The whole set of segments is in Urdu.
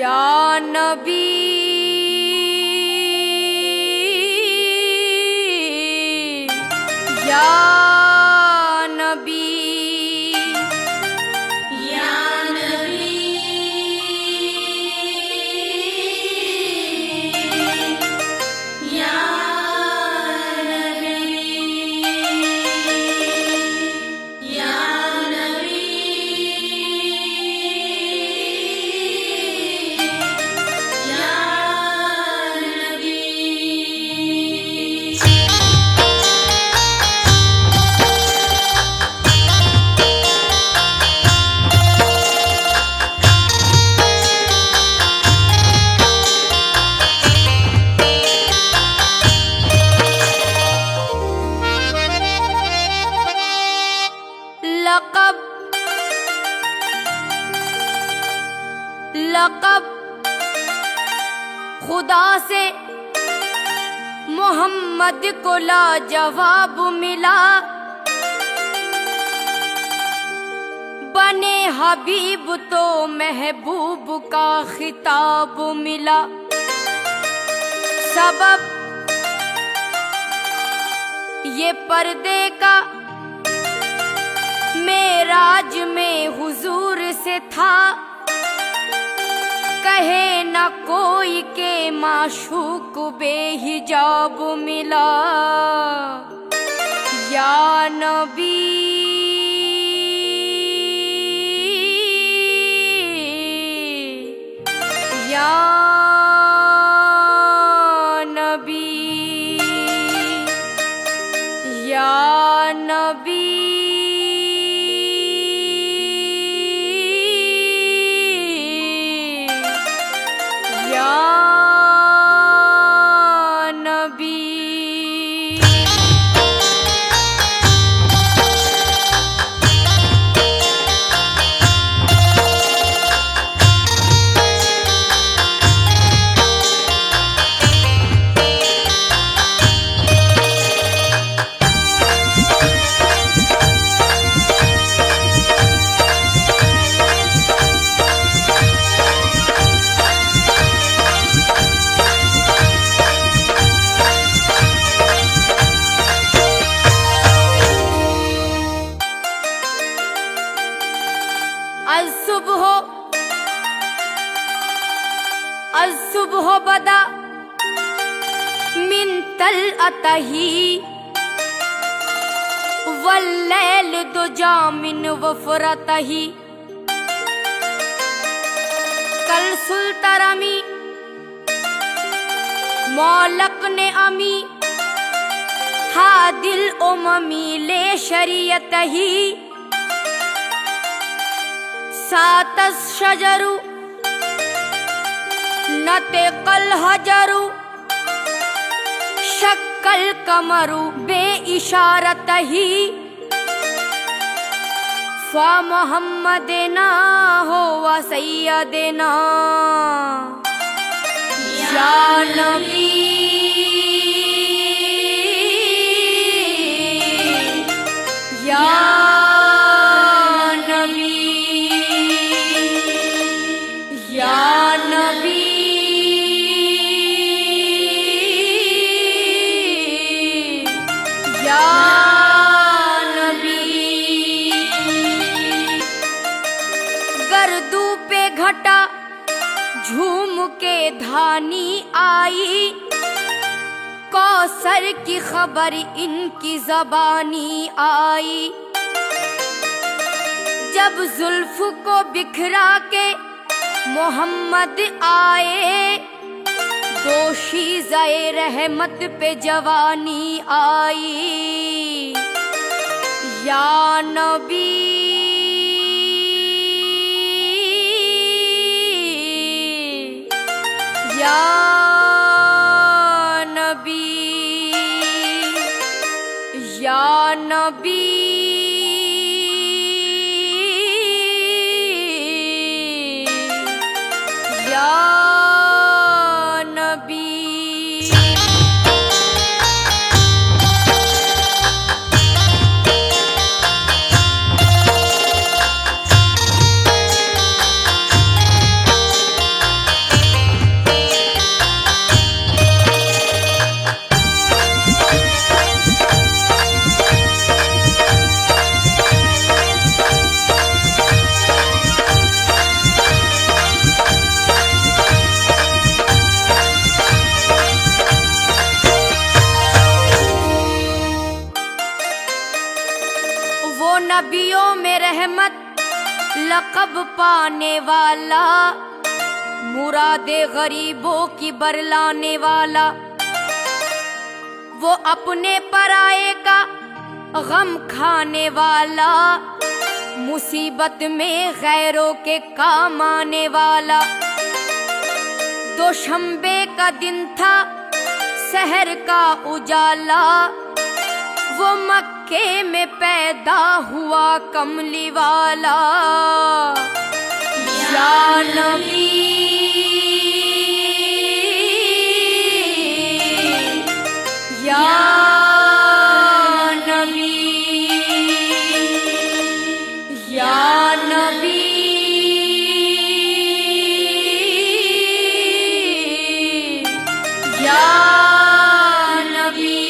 یا نبی یا نبی یا نبی یا لقب خدا سے محمد کو لاجواب ملا، بنے حبیب تو محبوب کا خطاب ملا۔ سبب یہ پردے کا معراج میں حضور سے تھا، کہے نہ کوئی کہ معشوق بے حجاب ملا۔ یا نبی یا نبی یا نبی الصبح بدا من طلعته واللیل دجا من وفرته، کل سلطرمی مولک نے امی حادل اممی لے شریعتہی، ساتس شجرو نطق الحجر شق القمر بے اشارتہ، فمحمدنا ہوا سیدنا یا نبی یا گردو پہ گھٹا جھوم کے دھانی آئی، کوثر کی خبر ان کی زبانی آئی، جب زلف کو بکھرا کے محمد آئے، دوشیزہ رحمت پہ جوانی آئی۔ یا نبی یا نبی یا نبی یا نبی۔ لقب پانے والا، مراد غریبوں کی برلانے والا، وہ اپنے پرائے کا غم کھانے والا، مصیبت میں غیروں کے کام آنے والا۔ دوشنبے کا دن تھا سحر کا اجالا، وہ مکے میں پیدا ہوا کملی والا۔ یا نبی یا نبی یا نبی یا نبی۔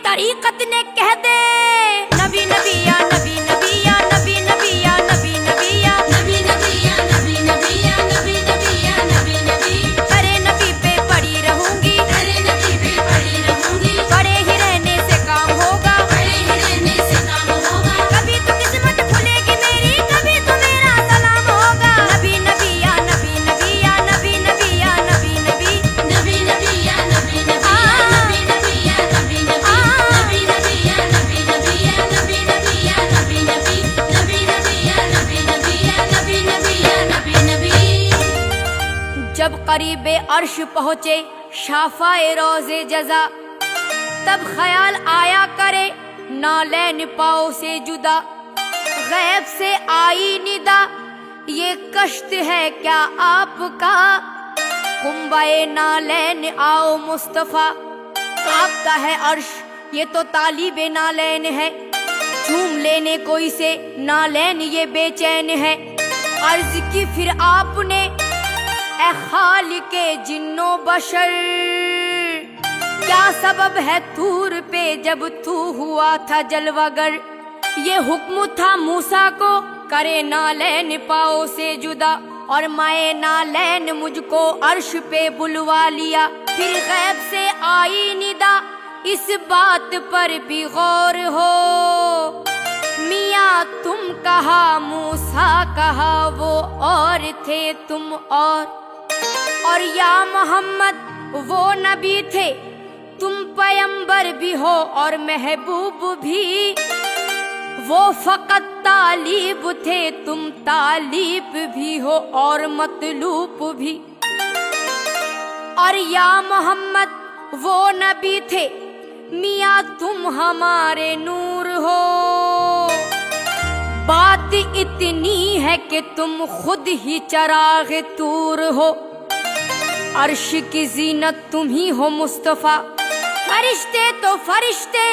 طریقت نے کہہ دے نبی نبی یا نبی نبی یا نبی نبی یا نبی نبی یا نبی نبی یا نبی نبی یا نبی نبی یا نبی نبی۔ ارے نبی پہ پڑی رہوں گی، ارے نبی پہ پڑی رہوں گی، پڑے ہی رہنے سے کام ہوگا، پڑے ہی رہنے سے کام ہوگا۔ کبھی تو قسمت کھلے گی میری، کبھی تو میرا سلام ہوگا۔ نبی نبی یا نبی نبی یا نبی نبی یا نبی نبی نبی نبی یا نبی نبی یا نبی نبی یا نبی نبی۔ جب قریب عرش پہنچے شافائے روز جزا، تب خیال آیا کرے نالین پاؤ سے جدا۔ غیب سے آئی ندا، یہ کشت ہے کیا آپ کا؟ کنبائے نالین آؤ مصطفیٰ۔ کانپتا ہے عرش، یہ تو طالب نالین ہے، چوم لینے کوئی سے نالین یہ بے چین ہے۔ عرض کی پھر آپ نے اے خالق جن و بشر، کیا سبب ہے طور پہ جب تو ہوا تھا جلوہ گر؟ یہ حکم تھا موسیٰ کو کرے نالین پاؤ سے جدا، اور مائے نالین مجھ کو عرش پہ بلوا لیا۔ پھر غیب سے آئی ندا، اس بات پر بھی غور ہو، میاں تم کہا موسیٰ کہا وہ اور تھے تم اور یا محمد وہ نبی تھے، تم پیمبر بھی ہو اور محبوب بھی، وہ فقط طالب تھے تم طالب بھی ہو اور مطلوب بھی۔ اور یا محمد وہ نبی تھے، میاں تم ہمارے نور ہو، بات اتنی ہے کہ تم خود ہی چراغ طور ہو، عرش کی زینت تم ہی ہو مصطفیٰ۔ فرشتے تو فرشتے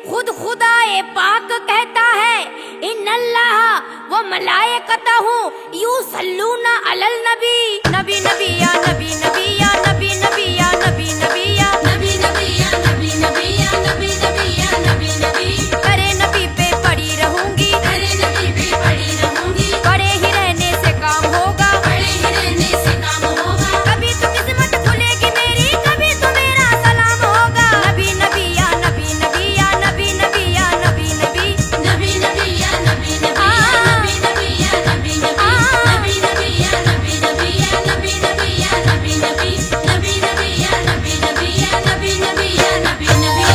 خود خدائے پاک کہتا ہے، ان اللہ و ملائکتہ یصلون علی النبی۔ نبی نبی یا نبی نبی یا نبی نبی یا نبی نبی یا نبی نبی یا نبی نبی یا نبی نبی یا نبی نبی۔ ارے نبی پہ پڑی رہوں گی، ارے نبی پہ پڑی رہوں گی، پڑے ہی رہنے سے کام ہوگا، پڑے ہی رہنے سے کام ہوگا۔ کبھی تو قسمت کھلے گی میری، کبھی تو میرا سلام ہوگا۔ نبی نبی یا نبی نبی یا نبی نبی یا نبی نبی نبی نبی یا نبی نبی یا نبی نبی یا نبی نبی نبی نبی یا نبی نبی یا نبی نبی یا نبی نبی نبی نبی یا نبی نبی یا نبی نبی یا نبی نبی۔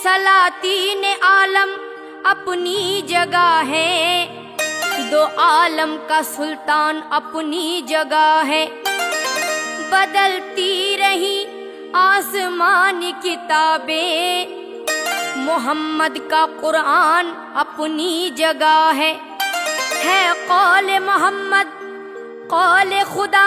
سلاطین عالم اپنی جگہ ہے، دو عالم کا سلطان اپنی جگہ ہے، بدلتی رہی آسمان کتابیں، محمد کا قرآن اپنی جگہ ہے قول محمد قول خدا،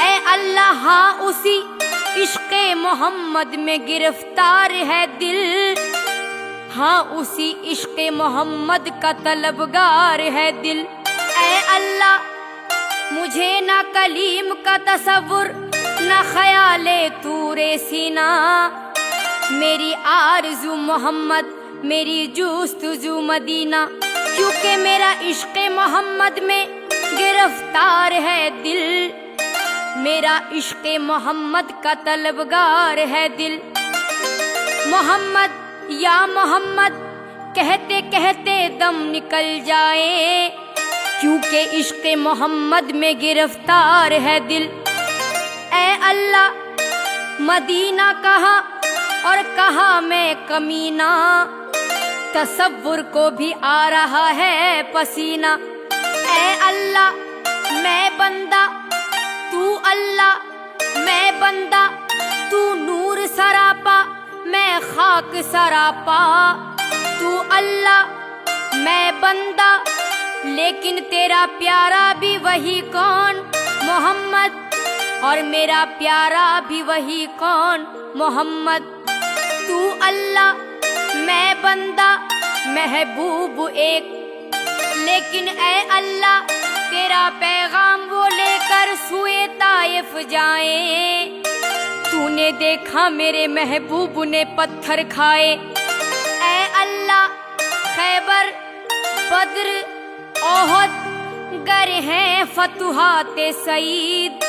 اے اللہ ہاں اسی عشق محمد میں گرفتار ہے دل، ہاں اسی عشق محمد کا طلبگار ہے دل۔ اے اللہ مجھے نہ کلیم کا تصور نہ خیال طور سینہ، میری آرزو محمد میری جستجو مدینہ، کیونکہ میرا عشق محمد میں گرفتار ہے دل، میرا عشق محمد کا طلبگار ہے دل۔ محمد یا محمد کہتے کہتے دم نکل جائے، کیونکہ عشق محمد میں گرفتار ہے دل۔ اے اللہ مدینہ کہا اور کہا میں کمینہ، تصور کو بھی آ رہا ہے پسینہ۔ اے اللہ میں بندہ تو اللہ، میں بندہ تو نور سراپا، میں خاک سراپا، تو اللہ میں بندہ لیکن تیرا پیارا بھی وہی کون محمد، اور میرا پیارا بھی وہی کون محمد۔ تو اللہ میں بندہ محبوب ایک، لیکن اے اللہ تیرا پیغام وہ لے کر سوئے طائف جائیں، تو نے دیکھا میرے محبوب نے پتھر کھائے۔ اے اللہ خیبر بدر احد گر ہیں فتوحات سعید،